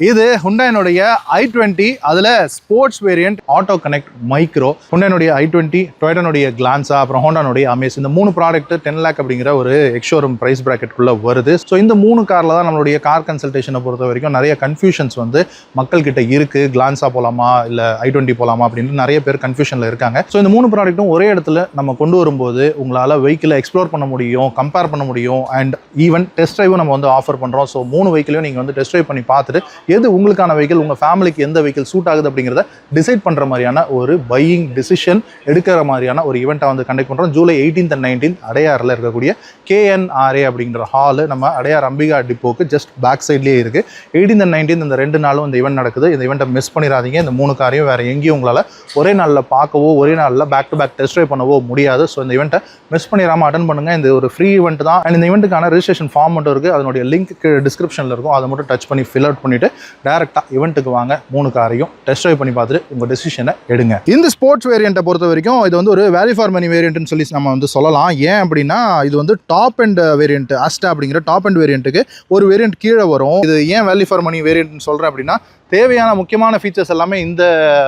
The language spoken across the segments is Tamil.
இது ஹுண்டாயினுடைய i20 அதில் sports variant auto connect micro. ஹுண்டாயினுடைய i20, டொயோட்டானுடைய கிளான்ஸா, அப்புறம் ஹோண்டானுடைய அமேஸ், இந்த 3 ப்ராடக்ட் 10 lakh அப்படிங்கிற ஒரு எக்ஷோரூம் ப்ரைஸ் ப்ராக்கெட்டுக்குள்ளே வருது. ஸோ இந்த 3 காரில் தான் நம்மளுடைய கார் கன்சல்டேஷனை பொறுத்த வரைக்கும் நிறைய கன்ஃபியூஷன்ஸ் வந்து மக்கள்கிட்ட இருக்குது. கிளான்ஸா போகலாமா இல்லை i20 போகலாமா அப்படின்னு நிறைய பேர் கன்ஃபியூஷனில் இருக்காங்க. ஸோ இந்த 3 ப்ராடக்ட்டும் ஒரே இடத்துல நம்ம கொண்டு வரும்போது உங்களால் வெஹிக்கிளை எக்ஸ்ப்ளோர் பண்ண முடியும், கம்பேர் பண்ண முடியும், அண்ட் ஈவன் டெஸ்ட் ட்ரைவும் நம்ம வந்து ஆஃபர் பண்ணுறோம். ஸோ 3 வெஹிக்கிளையும் நீங்கள் வந்து டெஸ்ட் ட்ரைவ் பண்ணி பார்த்துட்டு எது உங்களுக்கான வெஹிக்கிள், உங்கள் ஃபேமிலிக்கு எந்த வெஹிக்கிள் சூட் ஆகுது அப்படிங்கிறத டிசைட் பண்ணுற மாதிரியான ஒரு பையிங் டிசிஷன் எடுக்கிற மாதிரியான ஒரு ஈவெண்ட்டை வந்து கண்டக்ட் பண்ணுறோம். ஜூலை 18th and 19th அடையாறில் இருக்கக்கூடிய KNRA அப்படிங்கிற ஹாலு நம்ம அடையார் அம்பிகா டிப்போக்கு ஜஸ்ட் பேக் சைட்லேயே இருக்குது. 18th and 19th இந்த 2 நாளும் இந்த ஈவெண்ட் நடக்குது. இந்த ஈவெண்ட்டை மிஸ் பண்ணிடாதீங்க. இந்த 3 காரையும் வேறு எங்கேயும் உங்களால் ஒரே நாளில் பார்க்கவோ ஒரே நாளில் back to back test drive பண்ணவோ முடியாது. ஸோ இந்த ஈவெண்ட்டை மிஸ் பண்ணிடாமல் அட்டன் பண்ணுங்கள். இந்த ஒரு ஃப்ரீ ஈவெண்ட் தான். அண்ட் இந்த ஈவெண்ட்டுக்கான ரெஜிஸ்ட்ரேஷன் ஃபார்ம் மட்டும் இருக்குது. அதனுடைய லிங்க் டிஸ்கிரிப்ஷனில் இருக்கும். அதை மட்டும் டச் பண்ணி ஃபில் அவுட் பண்ணிவிட்டு டேரெக்டாக ஈவெண்ட்டுக்கு வாங்க. 3 காரையும் டெஸ்ட் ட்ரைவ் பண்ணி பார்த்துட்டு உங்கள் டெசிஷனை எடுங்க. இந்த ஸ்போர்ட்ஸ் வேரியண்ட்டை பொறுத்த வரைக்கும் இது வந்து ஒரு வேல்யூ ஃபார் மணி வேரியண்ட்னு சொல்லி நம்ம வந்து சொல்லலாம். ஏன் அப்படின்னா இது வந்து டாப் அண்ட் வேரியண்ட் ஆஸ்டா அப்படிங்கிற டாப் அண்ட் வேரியண்ட்டுக்கு ஒரு வேரியண்ட் கீழே வரும். இது ஏன் வேல்யூ ஃபார் மணி வேரியண்ட்னு சொல்கிறேன் அப்படின்னா தேவையான முக்கியமான ஃபீச்சர்ஸ் எல்லாமே இந்த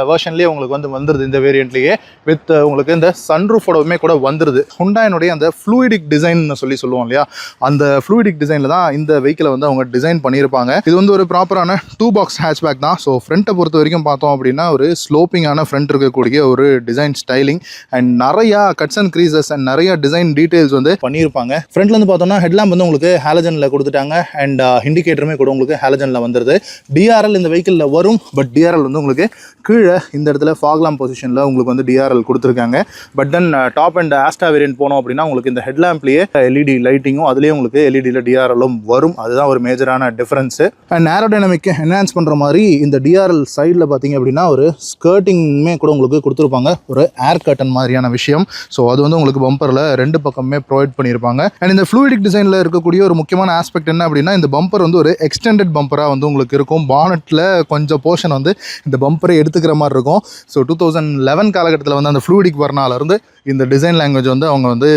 வெர்ஷன்லேயே உங்களுக்கு வந்து வந்துடுது. இந்த வேரியண்ட்லேயே வித் உங்களுக்கு இந்த சன்ரூஃபோடவுமே கூட வந்துடுது. ஹுண்டாயினுடைய அந்த ஃப்ளூயிடிக் டிசைன் சொல்லுவோம் இல்லையா, அந்த ஃப்ளூயிடிக் டிசைனில் தான் இந்த வெஹிக்கிளை வந்து அவங்க டிசைன் பண்ணியிருப்பாங்க. இது வந்து ஒரு ப்ராப்பரான 2 box ஹேட்ச்பேக் தான். ஸோ ஃப்ரண்ட்டை பொறுத்த வரைக்கும் பார்த்தோம் அப்படின்னா ஒரு ஸ்லோப்பிங்கான ஃப்ரண்ட் இருக்கக்கூடிய ஒரு டிசைன் ஸ்டைலிங் அண்ட் நிறையா கட்ஸ் அண்ட் க்ரீசஸ் அண்ட் நிறைய டிசைன் டீட்டெயில்ஸ் வந்து பண்ணியிருப்பாங்க. ஃப்ரண்ட்லேருந்து பார்த்தோம்னா ஹெட்லாம்ப் வந்து உங்களுக்கு ஹாலஜனில் கொடுத்துட்டாங்க அண்ட் இண்டிகேட்டருமே கூட உங்களுக்கு ஹாலஜனில் வந்துடுது. டிஆர்எல் இந்த வெஹிக்கிள் வரும். பட் டிஆர்எல் வந்து உங்களுக்கு கீழே இந்த இடத்துல ஃபாக்லாம் பொசிஷனில் உங்களுக்கு வந்து டிஆர்எல் கொடுத்துருக்காங்க. But then top and Asta variant போனோம் அப்படின்னா உங்களுக்கு இந்த ஹெட்லாம்ப்லேயே எல்இடி லைட்டிங்கும் அதுலேயே உங்களுக்கு எல்இடியில் டிஆர்எல்லும் வரும். அதுதான் ஒரு மேஜரான டிஃபரன்ஸு. அண்ட் ஏரோடைனமிக் என்ஹான்ஸ் பண்ணுற மாதிரி இந்த டிஆர்எல் சைடில் பார்த்தீங்க அப்படின்னா ஒரு ஸ்கர்ட்டிங்குமே கூட உங்களுக்கு கொடுத்துருப்பாங்க. ஒரு ஏர் கர்டன் மாதிரியான விஷயம். ஸோ அது வந்து உங்களுக்கு பம்பரில் 2 பக்கமே ப்ரொவைட் பண்ணியிருப்பாங்க. அண்ட் இந்த ஃப்ளூயிடிக் டிசைனில் இருக்கக்கூடிய ஒரு முக்கியமான ஆஸ்பெக்ட் என்ன அப்படின்னா இந்த பம்பர் வந்து ஒரு எக்ஸ்டெண்டட் பம்பராக வந்து உங்களுக்கு இருக்கும். பானட்டில் கொஞ்சம் போர்ஷன் வந்து இந்த பம்பரை எடுத்துக்கிற மாதிரி இருக்கும். ஸோ 2011 காலகட்டத்தில் வந்து அந்த ஃப்ளூயிடிக் வர்னாலிருந்து இந்த டிசைன் லாங்குவேஜ் வந்து அவங்க வந்து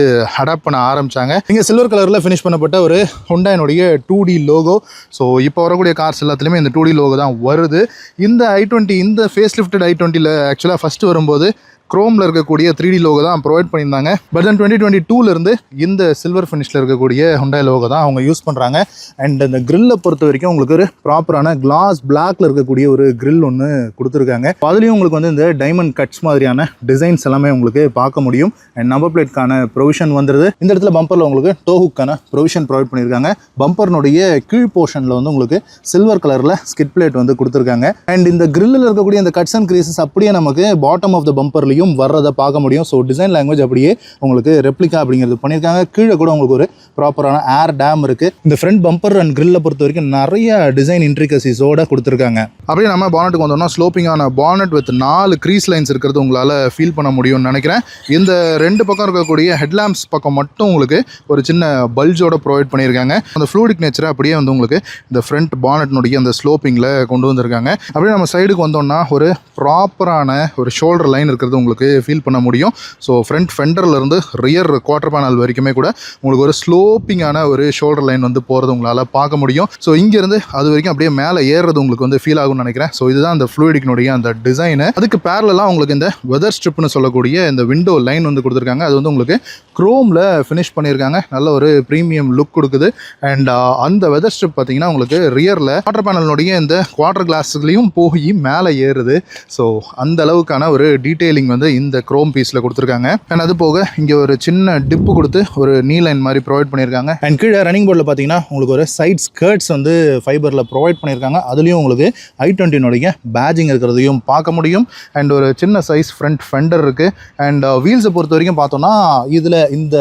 அடாப்ட் பண்ண ஆரம்பித்தாங்க. இங்கே சில்வர் கலரில் ஃபினிஷ் பண்ணப்பட்ட ஒரு ஹுண்டாயினுடைய 2D லோகோ. ஸோ இப்போ வரக்கூடிய கார்ஸ் எல்லாத்துலேயுமே இந்த 2D லோகோ தான் வருது. இந்த i20 இந்த ஃபேஸ் லிஃப்டட் i20ல் ஆக்சுவலாக ஃபஸ்ட்டு வரும்போது குரோமில் இருக்கக்கூடிய 3D லோகோ தான் ப்ரொவைட் பண்ணியிருந்தாங்க. பட் தென் 2022 இந்த சில்வர் ஃபினிஷில் இருக்கக்கூடிய ஹுண்டாய் லோகோ தான் அவங்க யூஸ் பண்ணுறாங்க. அண்ட் இந்த கிரில்லை பொறுத்த வரைக்கும் உங்களுக்கு ஒரு ப்ராப்பரான கிளாஸ் பிளாக்ல இருக்கக்கூடிய ஒரு கிரில் ஒன்று கொடுத்துருக்காங்க. அதுலேயும் உங்களுக்கு வந்து இந்த டைமண்ட் கட்ஸ் மாதிரியான டிசைன்ஸ் எல்லாமே உங்களுக்கு பார்க்க முடியும். அண்ட் நம்பர் பிளேட்கான ப்ரொவிஷன் வந்துடுது. இந்த இடத்துல பம்பரில் உங்களுக்கு டோஹுக்கான ப்ரொவிஷன் ப்ரொவைட் பண்ணியிருக்காங்க. பம்பர்னுடைய கீழ் போர்ஷனில் வந்து உங்களுக்கு சில்வர் கலரில் ஸ்கிட் பிளேட் வந்து கொடுத்துருக்காங்க. அண்ட் இந்த கிரில்லில் இருக்கக்கூடிய இந்த கட்ஸ் அண்ட் கிரீசஸ் அப்படியே நமக்கு பாட்டம் ஆஃப் த பம்பர்லையும் வர்றதை பார்க்க முடியும். ஸோ டிசைன் லாங்குவேஜ் அப்படியே உங்களுக்கு ரெப்ளிகா அப்படிங்கிறது பண்ணியிருக்காங்க. கீழே கூட உங்களுக்கு ஒரு ப்ராப்பரான ஏர் டேம் இருக்குது. இந்த ஃப்ரண்ட் பம்பர் அண்ட் கிரில்லை பொறுத்த வரைக்கும் நிறைய டிசைன் இன்ட்ரிகசிஸோட கொடுத்துருக்காங்க. அப்படியே நம்ம பானட்டுக்கு வந்தோம்னா ஸ்லோப்பிங்கான பானட் வித் 4 க்ரீஸ் லைன்ஸ் இருக்கிறது உங்களால் ஃபீல் பண்ண முடியும்னு நினைக்கிறேன். இந்த 2 பக்கம் இருக்கக்கூடிய ஹெட்லாம்ப்ஸ் பக்கம் மட்டும் உங்களுக்கு ஒரு சின்ன பல்ஜோட ப்ரொவைட் பண்ணியிருக்காங்க. அந்த ஃப்ளூயிடிக் நேச்சரை அப்படியே வந்து உங்களுக்கு இந்த ஃப்ரண்ட் பானட்னுடைய அந்த ஸ்லோப்பிங்கில் கொண்டு வந்திருக்காங்க. அப்படியே நம்ம சைடுக்கு வந்தோம்னா ஒரு ப்ராப்பரான ஒரு ஷோல்டர் லைன் இருக்கிறது உங்களுக்கு ஃபீல் பண்ண முடியும். ஸோ ஃப்ரண்ட் ஃபெண்டர்லேருந்து ரியர் குவார்டர் பேனல் வரைக்குமே கூட உங்களுக்கு ஒரு ஸ்லோப்பிங்கான ஒரு ஷோல்டர் லைன் வந்து போகிறது உங்களால் பார்க்க முடியும். ஸோ இங்கேருந்து அது வரைக்கும் அப்படியே மேலே ஏறுறது உங்களுக்கு வந்து ஃபீல் ஆகும்னு நினைக்கிறேன். ஸோ இதுதான் அந்த ஃப்ளூயிடிக்னுடைய அந்த டிசைனு. அதுக்கு பேரலாக உங்களுக்கு இந்த வெதர் ஸ்ட்ரிப்னு சொல்லக்கூடிய இந்த விண்டோ லைன் வந்து கொடுத்துருக்காங்க. அது வந்து உங்களுக்கு குரோமில் ஃபினிஷ் பண்ணியிருக்காங்க. நல்ல ஒரு ப்ரீமியம் லுக் கொடுக்குது. அண்ட் அந்த வெதர் ஸ்ட்ரிப் பார்த்தீங்கன்னா உங்களுக்கு ரியரில் குவார்டர் பேனலுடைய இந்த குவார்டர் கிளாஸ்லையும் போய் மேலே ஏறுது. ஸோ அந்த அளவுக்கான ஒரு டீட்டெயிலிங் வந்து இந்த குரோம் பீஸில் கொடுத்துருக்காங்க. அண்ட் அது போக இங்கே ஒரு சின்ன டிப்பு கொடுத்து ஒரு நீ லைன் மாதிரி ப்ரொவைட் பண்ணியிருக்காங்க. அண்ட் கீழே ரன்னிங் போர்டில் பார்த்தீங்கன்னா உங்களுக்கு ஒரு சைட் ஸ்கர்ட்ஸ் வந்து ஃபைபரில் ப்ரொவைட் பண்ணியிருக்காங்க. அதுலேயும் உங்களுக்கு i20னுடைய பேஜிங் இருக்கிறதையும் பார்க்க முடியும். அண்ட் ஒரு சின்ன சைஸ் ஃப்ரண்ட் ஃபெண்டர் இருக்குது. அண்ட் வீல்ஸை பொறுத்த வரைக்கும் பார்த்தோன்னா இதில் இந்த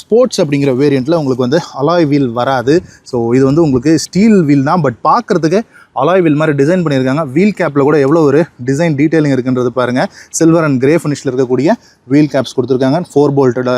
ஸ்போர்ட்ஸ் அப்படிங்கிற வேரியண்ட்டில் உங்களுக்கு வந்து அலாய் வீல் வராது. ஸோ இது வந்து உங்களுக்கு ஸ்டீல் வீல் தான். பட் பார்க்குறதுக்கு அலாய் வீல் மாதிரி டிசைன் பண்ணியிருக்காங்க. வீல் கேப்பில் கூட எவ்வளோ ஒரு டிசைன் டீட்டெயிலிங் இருக்குன்றது பாருங்கள். சில்வர் அண்ட் கிரே ஃபினிஷில் இருக்கக்கூடிய வீல் கேப்ஸ் கொடுத்துருக்காங்க. 4 போல்ட்டட்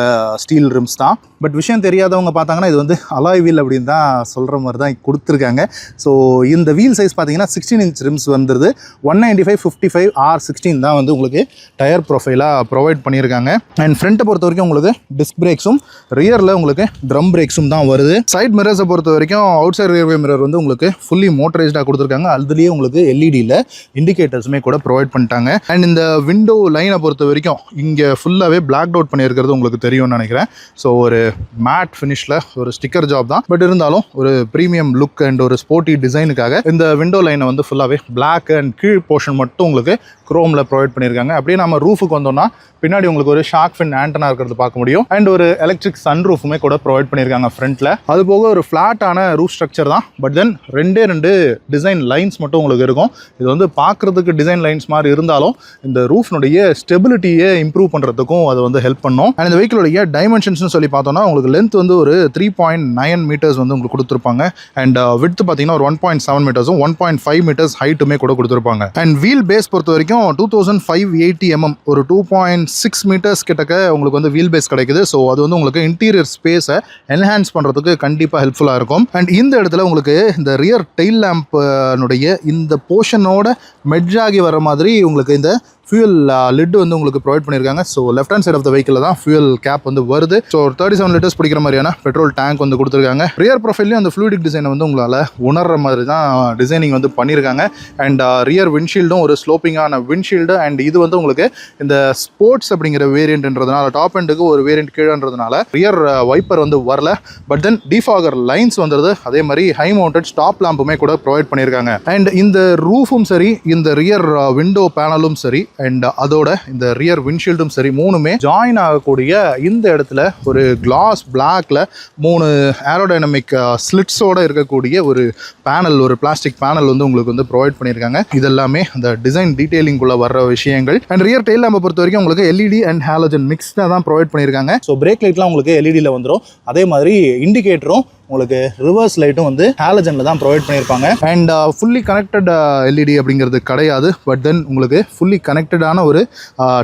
ஸ்டீல் ரிம்ஸ் தான். பட் விஷயம் தெரியாதவங்க பார்த்தாங்கன்னா இது வந்து அலாய் வீல் அப்படின்னு தான் சொல்கிற மாதிரி தான் கொடுத்துருக்காங்க. ஸோ இந்த வீல் சைஸ் பார்த்தீங்கன்னா 16 இன்ச் ரிம்ஸ் வந்துருது. 195/55 R16 தான் வந்து உங்களுக்கு டயர் ப்ரொஃபைலாக ப்ரொவைட் பண்ணியிருக்காங்க. அண்ட் ஃப்ரண்ட்டை பொறுத்த வரைக்கும் உங்களுக்கு டிஸ்க் பிரேக்ஸும் ரியரில் உங்களுக்கு ட்ரம் பிரேக்ஸும் தான் வருது. சைட் மிரர்ஸை பொறுத்த வரைக்கும் அவுட் சைட் ரியர்வே மிரர் வந்து உங்களுக்கு ஃபுல்லி மோட்டரைஸ்டாக கொடுத்துருக்காங்க. அதுலேயே உங்களுக்கு எல்இடியில் இண்டிகேட்டர்ஸுமே கூட ப்ரொவைட் பண்ணிட்டாங்க. அண்ட் இந்த விண்டோ லைனை பொறுத்த வரைக்கும் இங்கே ஃபுல்லாகவே பிளாக் அவுட் பண்ணியிருக்கிறது உங்களுக்கு தெரியும்னு நினைக்கிறேன். ஸோ ஒரு மேட் ஃபினிஷில் ஒரு ஸ்டிக்கர் ஜாப் தான். பட் இருந்தாலும் ஒரு ப்ரீமியம் லுக் அண்ட் ஒரு ஸ்போர்ட்டி டிசைனுக்காக இந்த விண்டோ லைனை வந்து ஃபுல்லாகவே பிளாக் அண்ட் கீழ் போர்ஷன் மட்டும் உங்களுக்கு குரோமில் ப்ரொவைட் பண்ணியிருக்காங்க. அப்படியே நம்ம ரூஃபுக்கு வந்தோம்னா பின்னாடி உங்களுக்கு ஒரு ஷார்க் ஃபின் ஆண்டனா இருக்கிறது பார்க்க முடியும். அண்ட் ஒரு எலக்ட்ரிக் சன் ரூஃபுமே கூட ப்ரொவைட் பண்ணியிருக்காங்க ஃப்ரண்ட்டில். அது போக ஒரு ஃப்ளாட்டான ரூஃப் ஸ்ட்ரக்சர் தான். பட் தென் ரெண்டு டிசைன் லைன்ஸ் மட்டும் உங்களுக்கு இருக்கும். இது வந்து பார்க்குறதுக்கு டிசைன் லைன்ஸ் மாதிரி இருந்தாலும் இந்த ரூஃப்னுடைய ஸ்டெபிலிட்டியை இம்ப்ரூவ் பண்ணுறதுக்கும் அது வந்து ஹெல்ப் பண்ணும். அண்ட் இந்த வெஹிக்கிளுடைய டைமென்ஷன்ஸ்னு சொல்லி பார்த்தோம்னா உங்களுக்கு லென்த் வந்து ஒரு 3.9 மீட்டர்ஸ் வந்து உங்களுக்கு கொடுத்துருப்பாங்க. அண்ட் விட்த் பார்த்தீங்கன்னா ஒரு 1.7 மீட்டர்ஸும் 1.5 மீட்டர்ஸ் ஹைட்டுமே கூட கொடுத்துருப்பாங்க. அண்ட் வீல் பேஸ் பொறுத்த வரைக்கும் 2580 mm ஒரு 2.6 மீட்டர்ஸ் கிட்டக்க உங்களுக்கு வந்து வீல் பேஸ் கிடைக்குது. ஸோ அது வந்து உங்களுக்கு இன்டீரியர் ஸ்பேஸை என்ஹான்ஸ் பண்ணுறதுக்கு கண்டிப்பாக ஹெல்ப்ஃபுல்லாக இருக்கும். அண்ட் இந்த இடத்துல உங்களுக்கு இந்த ரியர் டெயில் லேம்ப்னுடைய இந்த போர்ஷனோட மெட்ஜ் ஆகி வர மாதிரி உங்களுக்கு இந்த ஃபியூல் லிட் வந்து உங்களுக்கு ப்ரொவைட் பண்ணியிருக்காங்க. So left hand side of the vehicle தான் ஃபியூல் கேப் வந்து வருது. ஸோ ஒரு 37 லிட்டர்ஸ் பிடிக்கிற மாதிரியான பெட்ரோல் டேங்க் வந்து கொடுத்துருக்காங்க. ரியர் ப்ரொஃபைல்லையும் அந்த ஃப்ளூயிடிக் டிசைனை வந்து உங்களால் உணர்ற மாதிரி தான் டிசைனிங் வந்து பண்ணியிருக்காங்க. அண்ட் ரியர் விண்ட்ஷீல்டும் ஒரு ஸ்லோப்பிங்கான விண்ட்ஷீல்டு. அண்ட் இது வந்து உங்களுக்கு இந்த ஸ்போர்ட்ஸ் அப்படிங்கிற வேரியண்ட்ன்றதுனால டாப் எண்டுக்கு ஒரு வேரியண்ட் கீழன்றதுனால ரியர் வைப்பர் வந்து வரல. பட் தென் டிஃபாகர் லைன்ஸ் வந்துடுது. அதே மாதிரி ஹை மவுண்டட் ஸ்டாப் லேம்புமே கூட ப்ரொவைட் பண்ணியிருக்காங்க. அண்ட் இந்த ரூஃபும் சரி, இந்த ரியர் விண்டோ பேனலும் சரி, அண்ட் அதோட இந்த ரியர் விண்ட்ஷீல்டும் சரி, மூணுமே ஜாயின் ஆகக்கூடிய இந்த இடத்துல ஒரு கிளாஸ் பிளாக்ல 3 ஏரோடைனமிக் ஸ்லிட்ஸோட இருக்கக்கூடிய ஒரு பேனல், ஒரு பிளாஸ்டிக் பேனல் வந்து உங்களுக்கு வந்து ப்ரொவைட் பண்ணியிருக்காங்க. இதெல்லாமே அந்த டிசைன் டீடைலிங்குள்ள வர்ற விஷயங்கள். அண்ட் ரியர் டெயில் லேம்பை பொறுத்த வரைக்கும் உங்களுக்கு எல்இடி அண்ட் ஹாலஜன் மிக்ஸ்டாக தான் ப்ரொவைட் பண்ணியிருக்காங்க. ஸோ பிரேக் லைட்லாம் உங்களுக்கு எல்இடியில் வந்துடும். அதே மாதிரி இண்டிகேட்டரும் உங்களுக்கு ரிவர்ஸ் லைட்டும் வந்து ஹாலஜனில் தான் ப்ரொவைட் பண்ணியிருப்பாங்க. அண்ட் ஃபுல்லி கனெக்டட் எல்இடி அப்படிங்கிறது கிடையாது. பட் தென் உங்களுக்கு ஃபுல்லி கனெக்டடான ஒரு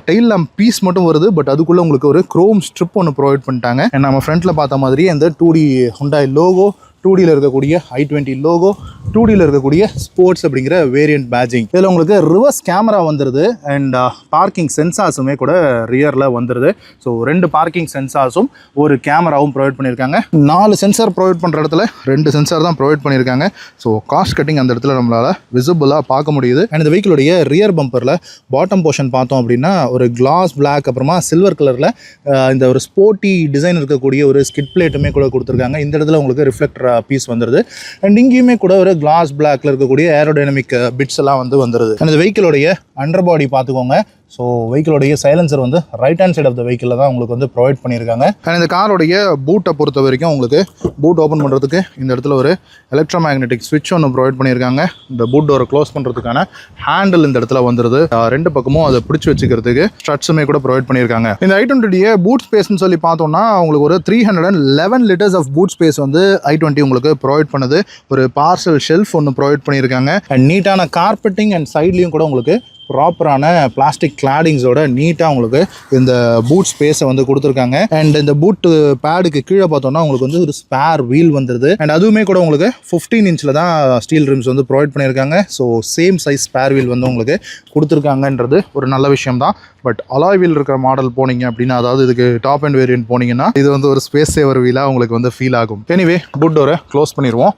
டெயில் லேம்ப் பீஸ் மட்டும் வருது. பட் அதுக்குள்ளே உங்களுக்கு ஒரு குரோம் ஸ்ட்ரிப் ஒன்று ப்ரொவைட் பண்ணிட்டாங்க. அண்ட் நம்ம ஃப்ரண்ட்டில் பார்த்த மாதிரி அந்த 2D ஹுண்டாய் லோகோ, 2Dயில் இருக்கக்கூடிய i20 லோகோ, 2Dயில் இருக்கக்கூடிய ஸ்போர்ட்ஸ் அப்படிங்கிற வேரியண்ட் பேட்சிங். இதில் உங்களுக்கு ரிவர்ஸ் கேமரா வந்துடுது. அண்ட் பார்க்கிங் சென்சார்ஸுமே கூட ரியரில் வந்துடுது. ஸோ 2 பார்க்கிங் சென்சார்ஸும் ஒரு கேமராவும் ப்ரொவைட் பண்ணியிருக்காங்க. 4 சென்சார் ப்ரொவைட் பண்ணுற இடத்துல 2 சென்சார் தான் ப்ரொவைட் பண்ணியிருக்காங்க. ஸோ காஸ்ட் கட்டிங் அந்த இடத்துல நம்மளால் விசிபிளாக பார்க்க முடியுது. அண்ட் இந்த வெஹிக்கிளுடைய ரியர் பம்பரில் பாட்டம் போர்ஷன் பார்த்தோம் அப்படின்னா ஒரு கிளாஸ் பிளாக், அப்புறமா சில்வர் கலரில் இந்த ஒரு ஸ்போர்ட்டி டிசைன் இருக்கக்கூடிய ஒரு ஸ்கிட் பிளேட்டுமே கூட கொடுத்துருக்காங்க. இந்த இடத்துல உங்களுக்கு ரிஃப்ளெக்டர் பீஸ் வந்துடுது. அண்ட் இங்கேயுமே கூட ஒரு கிளாஸ் பிளாக்ல இருக்கக்கூடிய ஏரோடைனமிக் பிட்ஸ் எல்லாம் வந்து வந்துடுது. அந்த வெஹிக்கிளுடைய அண்டர் பாடி பார்த்துக்கோங்க. ஸோ வெஹிக்கிளுடைய சைலன்சர் வந்து right hand side of the வெஹிக்கிளில் தான் உங்களுக்கு வந்து ப்ரொவைட் பண்ணியிருக்காங்க. அண்ட் இந்த காரோடைய பூட்டை பொறுத்த வரைக்கும் உங்களுக்கு பூட் ஓப்பன் பண்ணுறதுக்கு இந்த இடத்துல ஒரு எலக்ட்ரோ மேக்னெட்டிக் ஸ்விட்ச் ஒன்று ப்ரொவைட் பண்ணியிருக்காங்க. இந்த பூட் டோரை க்ளோஸ் பண்ணுறதுக்கான ஹேண்டில் இந்த இடத்துல வந்துடுது. 2 பக்கமும் அதை பிடிச்சி வச்சுக்கிறதுக்கு ஸ்ட்ரட்ஸுமே கூட ப்ரொவைட் பண்ணியிருக்காங்க. இந்த i20 பூட் ஸ்பேஸ்னு சொல்லி பார்த்தோம்னா உங்களுக்கு ஒரு 311 லிட்டர்ஸ் ஆஃப் பூட் ஸ்பேஸ் வந்து i20 உங்களுக்கு ப்ரொவைட் பண்ணுது. ஒரு பார்சல் ஷெல்ஃப் ஒன்று ப்ரொவைட் பண்ணியிருக்காங்க. அண்ட் நீட்டான கார்பெட்டிங் அண்ட் சைட்லேயும் கூட உங்களுக்கு ப்ராப்பரான பிளாஸ்டிக் கிளாடிங்ஸோட நீட்டாக உங்களுக்கு இந்த பூட் ஸ்பேஸை வந்து கொடுத்துருக்காங்க. அண்ட் இந்த பூட் பேடுக்கு கீழே பார்த்தோம்னா உங்களுக்கு வந்து ஒரு ஸ்பேர் வீல் வந்துடுது. அண்ட் அதுவுமே கூட உங்களுக்கு 15 இன்ச்சில் தான் ஸ்டீல் ரிம்ஸ் வந்து ப்ரொவைட் பண்ணியிருக்காங்க. So same size spare wheel வந்து உங்களுக்கு கொடுத்துருக்காங்கன்றது ஒரு நல்ல விஷயம் தான். பட் அலாய் வீல் இருக்கிற மாடல் போனீங்க அப்படின்னா, அதாவது இதுக்கு டாப் அண்ட் வேரியன்ட் போனீங்கன்னா இது வந்து ஒரு ஸ்பேஸ் சேவர் வீலாக உங்களுக்கு வந்து ஃபீல் ஆகும். எனிவே பூட் டோரை க்ளோஸ் பண்ணிடுவோம்.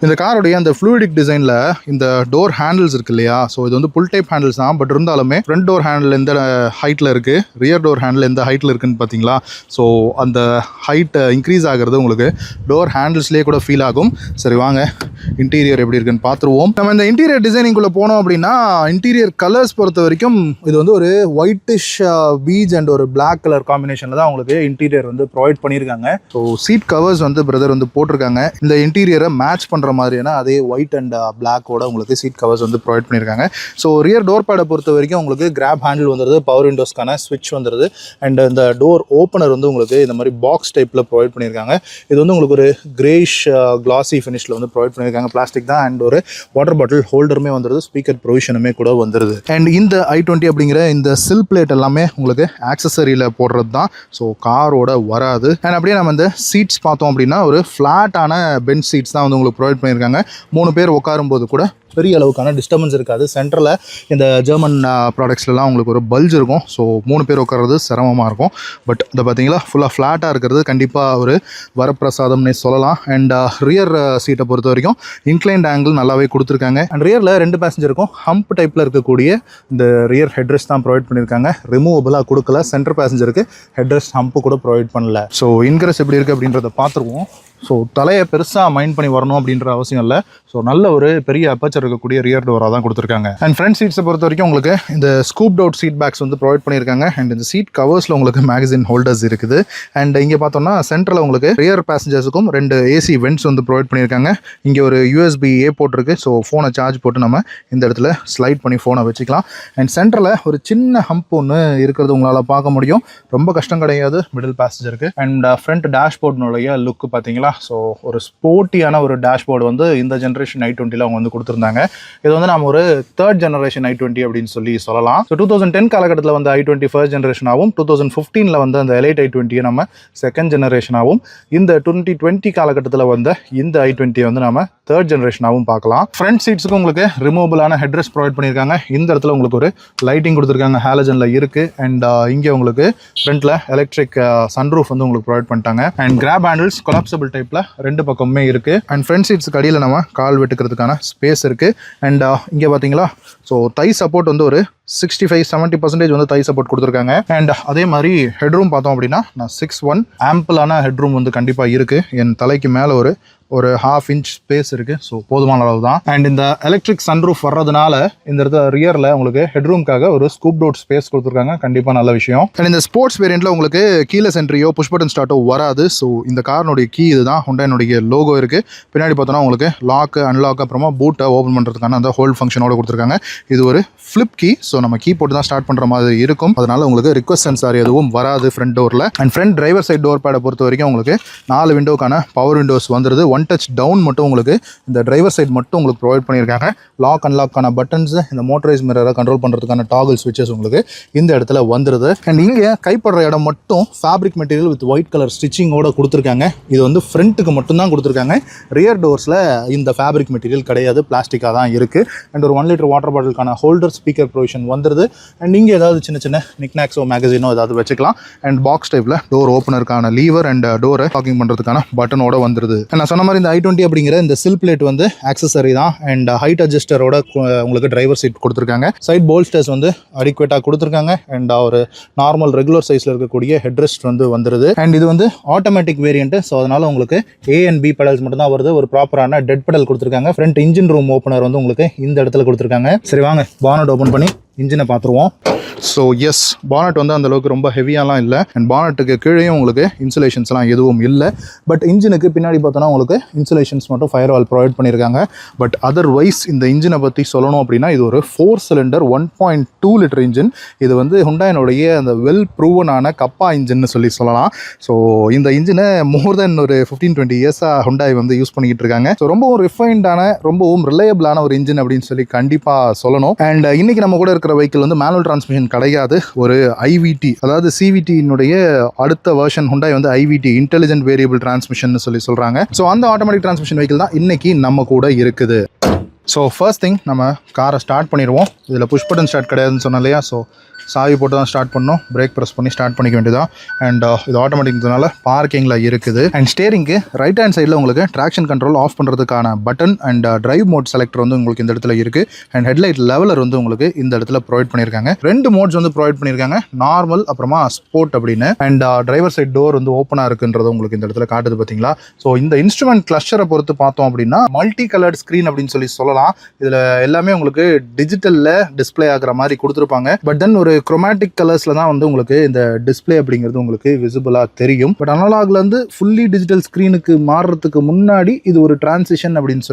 இந்த காரோடைய அந்த ஃப்ளூயிடிக் டிசைனில் இந்த டோர் ஹேண்டில்ஸ் இருக்கு இல்லையா, ஸோ இது வந்து புல் டைப் ஹேண்டில்ஸ் தான். பட் இருந்தாலுமே ஃப்ரண்ட் டோர் ஹேண்டில் எந்த ஹைட்டில் இருக்குது, ரியர் டோர் ஹேண்டில் எந்த ஹைட்டில் இருக்குன்னு பார்த்தீங்களா? ஸோ அந்த ஹைட் இன்க்ரீஸ் ஆகிறது உங்களுக்கு டோர் ஹேண்டில்ஸ்லேயே கூட ஃபீல் ஆகும். சரி வாங்க இன்டீரியர் எப்படி இருக்குன்னு பார்த்துருவோம். நம்ம இந்த இன்டீரியர் டிசைனிங்குள்ளே போனோம் அப்படின்னா, இன்டீரியர் கலர்ஸ் பொறுத்த வரைக்கும் இது வந்து ஒரு ஒயிட்டிஷ் பீச் அண்ட் ஒரு பிளாக் கலர் காம்பினேஷனில் தான் உங்களுக்கு இன்டீரியர் வந்து ப்ரொவைட் பண்ணியிருக்காங்க. ஸோ சீட் கவர்ஸ் வந்து பிரதர் வந்து போட்டிருக்காங்க. இந்த இன்டீரியரை மேட் மேட்ச் பண்ணுற மாதிரியான அதே ஒயிட் அண்ட் பிளாக்கோட உங்களுக்கு சீட் கவர்ஸ் வந்து ப்ரொவைட் பண்ணியிருக்காங்க. ஸோ ரியர் டோர் பேடை பொறுத்த வரைக்கும் உங்களுக்கு கிராப் ஹேண்டில் வந்துடுது, பவர் விண்டோஸ்க்கான ஸ்விட்ச் வந்துடுது, அண்ட் இந்த டோர் ஓப்பனர் வந்து உங்களுக்கு இந்த மாதிரி பாக்ஸ் டைப்பில் ப்ரொவைட் பண்ணியிருக்காங்க. இது வந்து உங்களுக்கு ஒரு கிரேஷ் கிளாசி ஃபினிஷில் வந்து ப்ரொவைட் பண்ணியிருக்காங்க, பிளாஸ்டிக் தான். அண்ட் ஒரு வாட்டர் பாட்டில் ஹோல்டருமே வந்துடுது, ஸ்பீக்கர் ப்ரொவிஷனுமே கூட வந்துடுது. அண்ட் இந்த i20 அப்படிங்கிற இந்த சில் பிளேட் எல்லாமே உங்களுக்கு ஆக்சசரியில் போடுறது தான், ஸோ காரோட வராது. அண்ட் அப்படியே நம்ம இந்த சீட்ஸ் பார்த்தோம் அப்படின்னா ஒரு ஃப்ளாட்டான பெஞ்ச் சீட்ஸ் தான் வந்து உங்களுக்கு ப்ரொவைட் பண்ணியிருக்காங்க. 3 பேர் உட்காரும்போது கூட பெரிய அளவுக்கான டிஸ்டர்பன்ஸ் இருக்காது. சென்டரில் இந்த ஜெர்மன் ப்ராடக்ட்ஸ்லாம் உங்களுக்கு ஒரு பல்ஜ் இருக்கும், ஸோ 3 பேர் உட்கார்றது சிரமமாக இருக்கும். பட் இதை பார்த்தீங்களா ஃபுல்லாக ஃப்ளாட்டாக இருக்கிறது கண்டிப்பாக ஒரு வரப்பிரசாதம்னே சொல்லலாம். அண்ட் ரியர் சீட்டை பொறுத்த வரைக்கும் இன்க்ளைன்ட் ஆங்கிள் நல்லாவே கொடுத்துருக்காங்க. அண்ட் ரியரில் 2 பேசஞ்சருக்கும் ஹம்ப் டைப்பில் இருக்கக்கூடிய இந்த ரியர் ஹெட்ரெஸ்ட் தான் ப்ரொவைட் பண்ணியிருக்காங்க, ரிமூவபிளாக கொடுக்கல. சென்டர் பேசஞ்சருக்கு ஹெட்ரெஸ்ட் ஹம்ப்பு கூட ப்ரொவைட் பண்ணல. ஸோ இன்கிரஸ் எப்படி இருக்குது அப்படின்றத பார்த்துருவோம். ஸோ தலையை பெருசாக மைண்ட் பண்ணி வரணும் அப்படின்ற அவசியம் இல்லை. ஸோ நல்ல ஒரு பெரிய அப்பச்சர் இருக்கக்கூடிய ரியர் டோராக தான் கொடுத்துருக்காங்க. அண்ட் ஃப்ரண்ட் சீட்ஸை பொறுத்த வரைக்கும் உங்களுக்கு இந்த ஸ்கூப்ட் அவுட் சீட் பேக்ஸ் வந்து ப்ரொவைட் பண்ணியிருக்காங்க. அண்ட் இந்த சீட் கவர்ஸில் உங்களுக்கு மேகசின் ஹோல்டர்ஸ் இருக்குது. அண்ட் இங்கே பார்த்தோம்னா சென்டரில் உங்களுக்கு ரியர் பேசஞ்சர்ஸுக்கும் 2 ஏசி வென்ட்ஸ் வந்து ப்ரொவைட் பண்ணியிருக்காங்க. இங்கே ஒரு USB-A போட்டிருக்கு, ஸோ ஃபோனை சார்ஜ் போட்டு நம்ம இந்த இடத்துல ஸ்லைட் பண்ணி ஃபோனை வச்சுக்கலாம். அண்ட் சென்டரில் ஒரு சின்ன ஹம்ப் ஒன்று இருக்கிறது உங்களால் பார்க்க முடியும், ரொம்ப கஷ்டம் கிடையாது மிடில் பேசஞ்சருக்கு. அண்ட் ஃப்ரண்ட் டேஷ்போர்ட்னுடைய லுக்கு பார்த்தீங்களா, ஸோ ஒரு ஸ்போர்ட்டியான ஒரு டேஷ்போர்டு வந்து இந்த ஜென்ரேஷன் i20 அவங்க வந்து கொடுத்துருந்தாங்க. இது வந்து நம்ம ஒரு 3rd ஜெனரேஷன் i20 அப்படின்னு சொல்லலாம். ஸோ 2010 காலகட்டத்தில் வந்து i20 ஃபர்ஸ்ட் ஜெனரேஷனாகவும் 2015 வந்து அந்த எலைட் i20 நம்ம 2nd ஜெனரேஷனாகவும் இந்த 2020 காலகட்டத்தில் வந்து இந்த i20 வந்து நம்ம 3rd ஜெனரேஷனாகவும் பார்க்கலாம். ஃப்ரண்ட் சீட்ஸுக்கு உங்களுக்கு ரிமூவபிளான ஹெட்ரெஸ்ட் ப்ரொவைட் பண்ணியிருக்காங்க. இந்த இடத்துல உங்களுக்கு ஒரு லைட்டிங் கொடுத்துருக்காங்க, ஹாலஜனில் இருக்குது. அண்ட் இங்கே உங்களுக்கு ஃப்ரண்ட்டில் எலக்ட்ரிக் சன்ரூஃப் வந்து உங்களுக்கு ப்ரொவைட் பண்ணிட்டாங்க. அண்ட் கிராப் ஹேண்டில்ஸ் கொலாப்சபிள் டைப்பில் 2 பக்கமுமே இருக்குது. அண்ட் ஃப்ரண்ட் சீட்ஸுக்கு அடியில் நம்ம கால் வெட்டுக்கிறதுக்கான ஸ்பேஸ் இருக்குது. அண்ட் இங்கே பார்த்தீங்களா, ஸோ தை சப்போர்ட் வந்து ஒரு 65-70% வந்து தை சப்போர்ட் கொடுத்துருக்காங்க. அண்ட் அதே மாதிரி ஹெட்ரூம் பார்த்தோம் அப்படின்னா நான் 6'1" ஆம்பிளான ஹெட்ரூம் வந்து கண்டிப்பாக இருக்குது. என் தலைக்கு மேலே ஒரு 1/2 inch ஸ்பேஸ் இருக்குது, ஸோ போதுமான அளவு தான். அண்ட் இந்த எலக்ட்ரிக் சன்ரூஃப் வர்றதுனால இந்த இடத்துல ரியரில் உங்களுக்கு ஹெட்ரூம்காக ஒரு ஸ்கூப் டவுட் ஸ்பேஸ் கொடுத்துருக்காங்க, கண்டிப்பாக நல்ல விஷயம். அண்ட் இந்த ஸ்போர்ட்ஸ் வேரியண்ட்டில் உங்களுக்கு கீழே சென்ட்ரியோ புஷ் பட்டன் ஸ்டார்ட்டோ வராது. ஸோ இந்த காரனுடைய கீ இதுதான், ஹுண்டாயினுடைய லோகோ இருக்குது. பின்னாடி பார்த்தோன்னா உங்களுக்கு லாக் அன்லாக் அப்புறமா பூட்டை ஓப்பன் பண்ணுறதுக்கான அந்த ஹோல்ட் ஃபங்க்ஷனோட கொடுத்துருக்காங்க. இது ஒரு ஃப்ளிப் கீ, ஸோ நம்ம கீ போட்டு தான் ஸ்டார்ட் பண்ணுற மாதிரி இருக்கும். அதனால உங்களுக்கு ரிக்வஸ்ட் சென்சார் எதுவும் வராது ஃப்ரண்ட் டோரில். And front driver side door பேடை பொறுத்த வரைக்கும் உங்களுக்கு 4 விண்டோக்கான பவர் விண்டோஸ் வந்துடுது. 1 touch டவுன் மட்டும் உங்களுக்கு இந்த டிரைவர் சைட் மட்டும் உங்களுக்கு ப்ரொவைட் பண்ணியிருக்காங்க. லாக் அன்லாக்கான பட்டன்ஸ், இந்த மோட்டரைஸ் மிரரை கண்ட்ரோல் பண்ணுறதுக்கான டாகல் ஸ்விட்சஸ் உங்களுக்கு இந்த இடத்துல வந்துடுது. அண்ட் இங்கே கைப்படுற இடம் மட்டும் fabric material with white colour ஸ்டிச்சிங்கோட கொடுத்துருக்காங்க. இது வந்து ஃப்ரண்ட்டுக்கு மட்டும்தான் கொடுத்துருக்காங்க. ரியர் டோர்ஸில் இந்த ஃபேப்ரிக் மெட்டீரியல் கிடையாது, பிளாஸ்டிக்காக தான் இருக்குது. அண்ட் ஒரு 1 liter வாட்டர் பாட்டிலுக்கான ஹோல்டர், ஸ்பீக்கர் ப்ரொவிஷன் வந்துடுது. அண்ட் இங்கே ஏதாவது சின்ன சின்ன நிக்நாக்ஸோ மேகசினோ ஏதாவது வச்சுக்கலாம். அண்ட் பாக்ஸ் டைப்பில் டோர் ஓப்பனருக்கான லீவர் அண்ட் டோரை லாக்கிங் பண்ணுறதுக்கான பட்டனோட வந்துடுது. நான் சொன்ன மாதிரி இந்த i20 அப்படிங்கிற இந்த சில் பிளேட் வந்து ஆக்சசரி தான். அண்ட் ஹைட் அட்ஜஸ்டரோட உங்களுக்கு டிரைவர் சீட் கொடுத்துருக்காங்க. சைட் போல்ஸ்டர்ஸ் வந்து அடிக்குவேட்டாக கொடுத்துருக்காங்க. அண்ட் ஒரு நார்மல் ரெகுலர் சைஸில் இருக்கக்கூடிய ஹெட்ரெஸ்ட் வந்து வந்துடுது. அண்ட் இது வந்து ஆட்டோமேட்டிக் வேரியன்ட், ஸோ அதனால உங்களுக்கு A and B பெடல்ஸ் மட்டும் தான் வருது. ஒரு ப்ராப்பரான டெட் பெடல் கொடுத்துருக்காங்க. ஃப்ரண்ட் இன்ஜின் ரூம் ஓப்பனர் வந்து உங்களுக்கு இந்த இடத்துல கொடுத்துருக்காங்க. சரி வாங்க பானட் ஓப்பன் பண்ணி இன்ஜினை பார்த்துருவோம். ஸோ எஸ், பானட் வந்து அந்தளவுக்கு ரொம்ப ஹெவியாலாம் இல்லை. அண்ட் பானட்டுக்கு கீழேயும் உங்களுக்கு இன்சுலேஷன்ஸ்லாம் எதுவும் இல்லை. பட் இன்ஜினுக்கு பின்னாடி பார்த்தோன்னா உங்களுக்கு இன்சுலேஷன்ஸ் மட்டும் ஃபயர் வால் ப்ரொவைட் பண்ணியிருக்காங்க. பட் அதர்வைஸ் இந்த இன்ஜினை பற்றி சொல்லணும் அப்படின்னா இது ஒரு 4 cylinder 1.2 liter இன்ஜின். இது வந்து ஹுண்டாயினுடைய அந்த வெல் ப்ரூவனான கப்பா இன்ஜின்னு சொல்லலாம். ஸோ இந்த இன்ஜினை மோர் தென் ஒரு 15-20 இயர்ஸாக ஹுண்டாய் வந்து யூஸ் பண்ணிக்கிட்டு இருக்காங்க. ஸோ ரொம்பவும் ரிஃபைன்டான, ரொம்பவும் ரிலையபிளான ஒரு இன்ஜின் அப்படின்னு சொல்லி கண்டிப்பாக சொல்லணும். அண்ட் இன்னைக்கு நம்ம கூட இருக்கிற வெஹிக்கிள் வந்து மேனுவல் டிரான்ஸ்மிஷன் கிடையாது, ஒரு IVT, அதாவது CVT-னுடைய அடுத்த வெர்ஷன் ஹுண்டாய் வந்து IVT, இன்டெலிஜென்ட் வேரியபிள் டிரான்ஸ்மிஷன் சொல்றாங்க. ஸோ அந்த ஆட்டோமேட்டிக் டிரான்ஸ்மிஷன் வெஹிக்கிள் தான் இன்னைக்கு நம்ம கூட இருக்குது. ஸோ ஃபர்ஸ்ட் திங் நம்ம காரை ஸ்டார்ட் பண்ணிடுவோம். இதில் புஷ் பட்டன் ஸ்டார்ட் கிடையாதுன்னு சொன்னோம் இல்லையா, ஸோ சாவி போட்டு தான் ஸ்டார்ட் பண்ணணும். பிரேக் ப்ரெஸ் பண்ணி ஸ்டார்ட் பண்ணிக்க வேண்டியதான். அண்ட் இது ஆட்டோமேட்டிக்னால பார்க்கிங்கில் இருக்குது. அண்ட் ஸ்டேரிங்க்கு ரைட் ஹேண்ட் சைடில் உங்களுக்கு ட்ராக்ஷன் கண்ட்ரோல் ஆஃப் பண்ணுறதுக்கான button and drive mode selector வந்து உங்களுக்கு இந்த இடத்துல இருக்குது. அண்ட் ஹெட்லைட் லெவலர் வந்து உங்களுக்கு இந்த இடத்துல ப்ரொவைட் பண்ணியிருக்காங்க. 2 மோட்ஸ் வந்து ப்ரொவைட் பண்ணியிருக்காங்க, நார்மல் அப்புறமா ஸ்போர்ட் அப்படின்னு. அண்ட் டிரைவர் சைட் டோர் வந்து ஓப்பனாக இருக்குன்றது உங்களுக்கு இந்த இடத்துல காட்டுது பார்த்தீங்களா. ஸோ இந்த இன்ஸ்ட்ருமெண்ட் கிளஸ்டரை பொறுத்து பார்த்தோம் அப்படின்னா மல்டி கலர்ட் ஸ்க்ரீன் அப்படின்னு சொல்லலாம். இதில் எல்லாமே உங்களுக்கு டிஜிட்டலில் டிஸ்பிளே ஆகிற மாதிரி கொடுத்துருப்பாங்க. பட் தென் ஒரு குரோமேட்டிக் கலர்ஸில் தான் வந்து உங்களுக்கு இந்த டிஸ்பிளே அப்படிங்கிறது உங்களுக்கு விசிபிளாக தெரியும். பட் அனலாக்லேருந்து ஃபுல்லி டிஜிட்டல் ஸ்க்ரீனுக்கு மாறுறதுக்கு முன்னாடி இது ஒரு டிரான்சிஷன் அப்படின்னு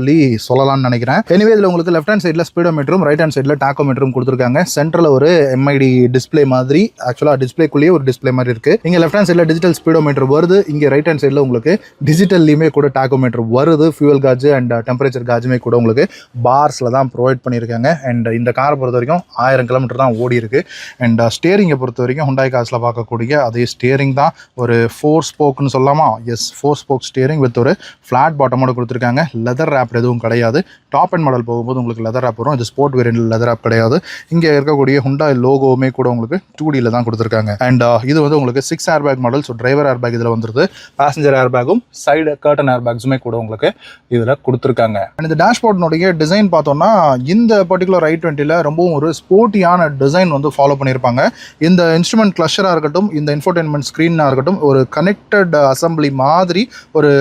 சொல்லலாம்னு நினைக்கிறேன். எனிவே இதில் உங்களுக்கு லெஃப்ட் ஹேண்ட் சைடில் ஸ்பீடோமீட்டரும் ரைட் ஹேண்ட் சைடில் டாக்கோமீட்டரும் கொடுத்துருக்காங்க. சென்டரில் ஒரு எம்ஐடி டிஸ்பிளே மாதிரி, ஆக்சுவலாக டிஸ்பிளேக்குள்ளேயே ஒரு டிஸ்பிளே மாதிரி இருக்குது. இங்கே லெஃப்ட் ஹேண்ட் சைடில் டிஜிட்டல் ஸ்பீடோமீட்டர் வருது, இங்கே ரைட் ஹேண்ட் சைடில் உங்களுக்கு டிஜிட்டல்லையுமே கூட டாக்கோமீட்டர் வருது. ஃபியூவல் காஜ் அண்ட் டெம்பரேச்சர் காஜுமே கூட உங்களுக்கு பார்ஸில் தான் ப்ரொவைட் பண்ணியிருக்காங்க. அண்ட் இந்த காரை பொறுத்த வரைக்கும் 1000 கிலோமீட்டர் தான் ஓடி இருக்கு. அண்ட் ஸ்டேரிங்கை பொறுத்த வரைக்கும் ஹுண்டாய் கார்ஸில் பார்க்கக்கூடிய அதே ஸ்டேரிங் தான். ஒரு 4 ஸ்போக்னு சொல்லலாமா? எஸ், 4 ஸ்போக் ஸ்டேரிங் வித் ஒரு ஃப்ளாட் பாட்டமோட கொடுத்துருக்காங்க. லெதர் ரேப் எதுவும் கிடையாது. டாப் அண்ட் மாடல் போகும்போது உங்களுக்கு லெதர் ரேப் வரும். இது ஸ்போர்ட் வேரியன்ட்ல லெதர் ரேப் கிடையாது. இங்கே இருக்கக்கூடிய ஹுண்டாய் லோகோவுமே கூட உங்களுக்கு 2Dல தான் கொடுத்துருக்காங்க. அண்ட் இது வந்து உங்களுக்கு 6 air bag model. So driver air bag இதில் வந்துருது. பேசஞ்சர் ஏர் பேக்கும் சைடு கர்டன் ஏர் பேக்ஸுமே கூட உங்களுக்கு இதில் கொடுத்துருக்காங்க. அண்ட் இந்த டேஷ்போர்ட்னுடைய டிசைன் பார்த்தோம்னா இந்த பர்டிகுலர் i20ல ரொம்பவும் ஒரு ஸ்போர்ட்டியான டிசைன் வந்து ஃபாலோ பண்ணியிருப்பாங்க. இந்த இன்ஸ்ட்ருமெண்ட் கிளஸ்டராக இருக்கட்டும், இந்த இன்ஃபோடெயின்மெண்ட் ஸ்க்ரீனாக இருக்கட்டும், ஒரு கனெக்டட் அசம்பிளி மாதிரி ஒரு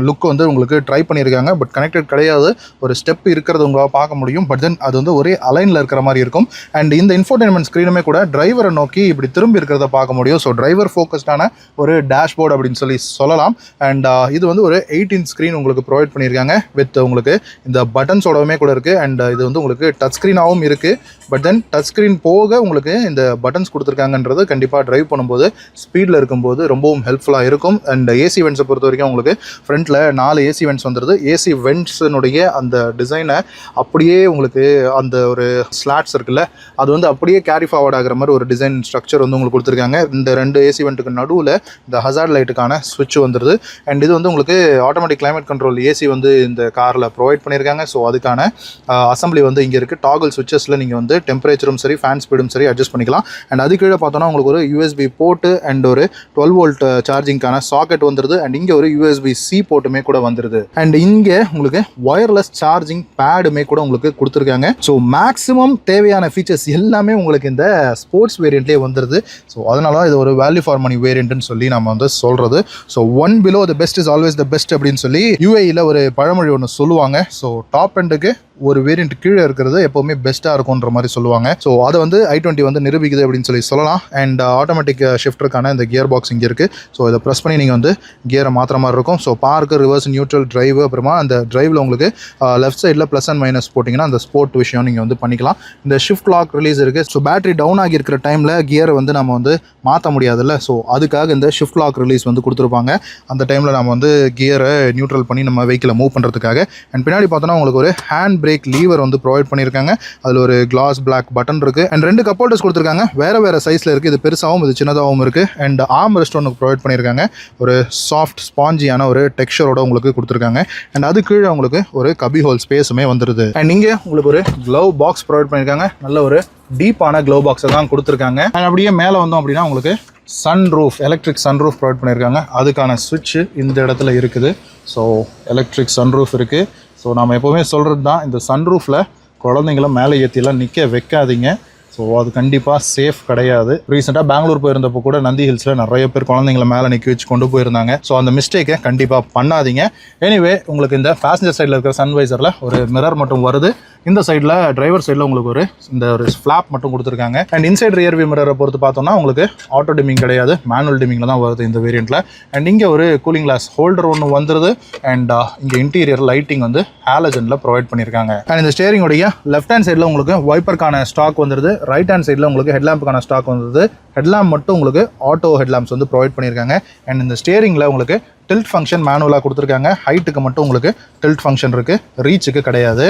லுக் வந்து உங்களுக்கு ட்ரை பண்ணியிருக்காங்க. பட் கனெக்டட் கிடையாது, ஒரு ஸ்டெப் இருக்கிறது உங்களால் பார்க்க முடியும். பட் தென் அது வந்து ஒரே அலைனில் இருக்கிற மாதிரி இருக்கும். அண்ட் இந்த இன்ஃபோடெயின்மெண்ட் ஸ்க்ரீனுமே கூட டிரைவரை நோக்கி இப்படி திரும்பி இருக்கிறத பார்க்க முடியும். ஸோ டிரைவர் ஃபோக்கஸ்டான ஒரு டேஷ்போர்ட் அப்படின்னு சொல்லலாம். அண்ட் இது வந்து ஒரு 18 ஸ்க்ரீன் உங்களுக்கு ப்ரொவைட் பண்ணியிருக்காங்க வித் உங்களுக்கு இந்த பட்டன்ஸோடவுமே கூட இருக்குது. அண்ட் இது வந்து உங்களுக்கு டச் ஸ்க்ரீனாகவும் இருக்குது. பட் தென் டச் ஸ்க்ரீன் போக உங்களுக்கு இந்த பட்டன்ஸ் கொடுத்துருக்காங்கன்றது கண்டிப்பாக டிரைவ் பண்ணும்போது ஸ்பீடில் இருக்கும்போது ரொம்பவும் ஹெல்ப்ஃபுல்லாக இருக்கும். அண்ட் ஏசி வென்ட்ஸை பொறுத்த வரைக்கும் உங்களுக்கு ஃப்ரண்ட்டில் 4 ஏசி வென்ட்ஸ் வந்துடுது. ஏசி வென்ட்ஸினுடைய அந்த டிசைனை அப்படியே உங்களுக்கு அந்த ஒரு ஸ்லாட்ஸ் இருக்குல்ல, அது வந்து அப்படியே கேரி ஃபார்வர்ட் ஆகிற மாதிரி ஒரு டிசைன் ஸ்ட்ரக்சர் வந்து உங்களுக்கு கொடுத்துருக்காங்க. இந்த 2 ஏசி வென்ட்டுக்கு நடுவில் இந்த ஹசார்ட் லைட்டுக்கான ஸ்விட்ச் வந்துடுது. அண்ட் இது வந்து உங்களுக்கு ஆட்டோமேட்டிக் கிளைமேட் கண்ட்ரோல் ஏசி வந்து இந்த காரில் ப்ரொவைட் பண்ணியிருக்காங்க. ஸோ அதுக்கான அசம்பிளி வந்து இங்கே இருக்குது. டாகல் ஸ்விட்சஸில் நீங்கள் வந்து டெம்பரேச்சரும் சரி ஃபேன் ஸ்பீடும் சரி அட்ஜஸ்ட் பண்ணிக்கலாம். அண்ட் அது கீழே பார்த்தோன்னா உங்களுக்கு ஒரு யூஎஸ்பி போர்ட்டு அண்ட் ஒரு 12 வோல்ட் சார்ஜிங்கான சாக்கெட் வந்துடுது. அண்ட் இங்கே ஒரு USB-C போர்ட்டுமே கூட வந்துடுது. அண்ட் இங்கே உங்களுக்கு ஒயர்லெஸ் சார்ஜிங் பேடுமே கூட உங்களுக்கு கொடுத்துருக்காங்க. ஸோ மேக்ஸிமம் தேவையான ஃபீச்சர்ஸ் எல்லாமே உங்களுக்கு இந்த ஸ்போர்ட்ஸ் வேரியண்ட்லேயே வந்துடுது. ஸோ அதனால தான் இது ஒரு வேல்யூ ஃபார் மணி வேரியண்ட்னு சொல்லி நம்ம வந்து சொல்கிறது. So one below the best is always the best அப்படின்னு சொல்லி UAE-ல ஒரு பழமொழி ஒன்று சொல்லுவாங்க. ஸோ டாப் எண்டுக்கு ஒரு வேரியண்ட் கீழே இருக்கிறது எப்போவுமே பெஸ்ட்டாக இருக்கும்ன்ற மாதிரி சொல்லுவாங்க. ஸோ அதை வந்து i20 வந்து நிரூபிக்குது அப்படின்னு சொல்லலாம். அண்ட் ஆட்டோமேட்டிக் ஷிஃப்டருக்கான இந்த கியர் பாக்ஸ் இங்கே இருக்குது. ஸோ இதை ப்ரெஸ் பண்ணி நீங்கள் வந்து கியரை மாற்றுற மாதிரி இருக்கும். So park, reverse, neutral, drive, அப்புறமா அந்த டிரைவில் உங்களுக்கு லெஃப்ட் சைடில் ப்ளஸ் அண்ட் மைனஸ் போட்டிங்கன்னா அந்த ஸ்போர்ட் விஷயம் நீங்கள் வந்து பண்ணிக்கலாம். இந்த ஷிஃப்ட் லாக் ரிலீஸ் இருக்குது. ஸோ பேட்டரி டவுன் ஆகி இருக்கிற டைமில் கியரை வந்து நம்ம வந்து மாற்ற முடியாதுல்ல. ஸோ அதுக்காக இந்த ஷிஃப்ட் லாக் ரிலீஸ் வந்து கொடுத்துருப்பாங்க. அந்த டைமில் நம்ம வந்து கியரை நியூட்ரல் பண்ணி நம்ம வெஹிக்கிளை மூவ் பண்ணுறதுக்காக. அண்ட் பின்னாடி பார்த்தோன்னா உங்களுக்கு ஒரு ஹேண்ட் பிரேக் லீவர் வந்து ப்ரொவைட் பண்ணியிருக்காங்க. அதில் ஒரு கிளாஸ் பிளாக் பட்டன் இருக்குது. அண்ட் 2 கப் ஹோல்டர்ஸ் கொடுத்துருக்காங்க. வேறு சைஸில் இருக்குது. இது பெருசாகவும் இது சின்னதாகவும் இருக்குது. அண்ட் ஆர்ம் ரெஸ்ட் ஒன்று ப்ரொவைட் பண்ணியிருக்காங்க. ஒரு சாஃப்ட் ஸ்பாஞ்சியான ஒரு டெக்ஸ்சரோட உங்களுக்கு கொடுத்துருக்காங்க. அண்ட் அது கீழே உங்களுக்கு ஒரு கபி ஹோல் ஸ்பேஸுமே வந்துடுது. அண்ட் இங்கே உங்களுக்கு ஒரு க்ளவ் பாக்ஸ் ப்ரொவைட் பண்ணியிருக்காங்க. நல்ல ஒரு டீப்பான க்ளவ் பாக்ஸை தான் கொடுத்துருக்காங்க. அண்ட் அப்படியே மேலே வந்தோம் அப்படின்னா உங்களுக்கு sun roof, electric sun roof provide பண்ணியிருக்காங்க. அதுக்கான சுவிட்சு இந்த இடத்துல இருக்குது. ஸோ எலக்ட்ரிக் சன் ரூஃப் இருக்குது. ஸோ நம்ம எப்போவுமே சொல்கிறது தான், இந்த சன்ரூஃபில் குழந்தைங்கள மேலே ஏற்றிலாம் நிற்க வைக்காதீங்க. ஸோ அது கண்டிப்பாக சேஃப் கிடையாது. ரீசெண்டாக பெங்களூர் போயிருந்தப்போ கூட நந்தி ஹில்ஸில் நிறைய பேர் குழந்தைங்களை மேலே நிற்க வச்சு கொண்டு போயிருந்தாங்க. ஸோ அந்த மிஸ்டேக்கை கண்டிப்பாக பண்ணாதீங்க. எனிவே உங்களுக்கு இந்த பேசஞ்சர் சைடில் இருக்கிற சன்வைசரில் ஒரு மிரர் மட்டும் வருது. இந்த சைடில் டிரைவர் சைடில் உங்களுக்கு ஒரு ஃப்ளாப் மட்டும் கொடுத்துருக்காங்க. அண்ட் இன்சைட் ரியர் வியூ மிரரை பொறுத்து பார்த்தோம்னா உங்களுக்கு ஆட்டோ டிமிங் கிடையாது, மேனுவல் டிமிங்கில் தான் வருது இந்த வேரியண்ட்டில். அண்ட் இங்கே ஒரு கூலிங் கிளாஸ் ஹோல்டர் ஒன்று வந்துடுது. அண்ட் இங்கே இன்டீரியர் லைட்டிங் வந்து ஹாலஜனில் ப்ரொவைட் பண்ணியிருக்காங்க. அண்ட் இந்த ஸ்டேரிங்கோடைய லெஃப்ட் ஹேண்ட் சைடில் உங்களுக்கு வைப்பருக்கான ஸ்டாக் வந்துடுது. ரைட் ஹேண்ட் சைடில் உங்களுக்கு ஹெட்லாம்புக்கான ஸ்டாக் வந்துடுது. ஹெட்லாம்ப் மட்டும் உங்களுக்கு ஆட்டோ ஹெட்லாம்ப்ஸ் வந்து ப்ரொவைட் பண்ணியிருக்காங்க. அண்ட் இந்த ஸ்டேரிங்கில் உங்களுக்கு டில்ட் ஃபங்க்ஷன் மேனுவலாக கொடுத்துருக்காங்க. ஹைட்டுக்கு மட்டும் உங்களுக்கு டில்ட் ஃபங்க்ஷன் இருக்குது, ரீச்சுக்கு கிடையாது.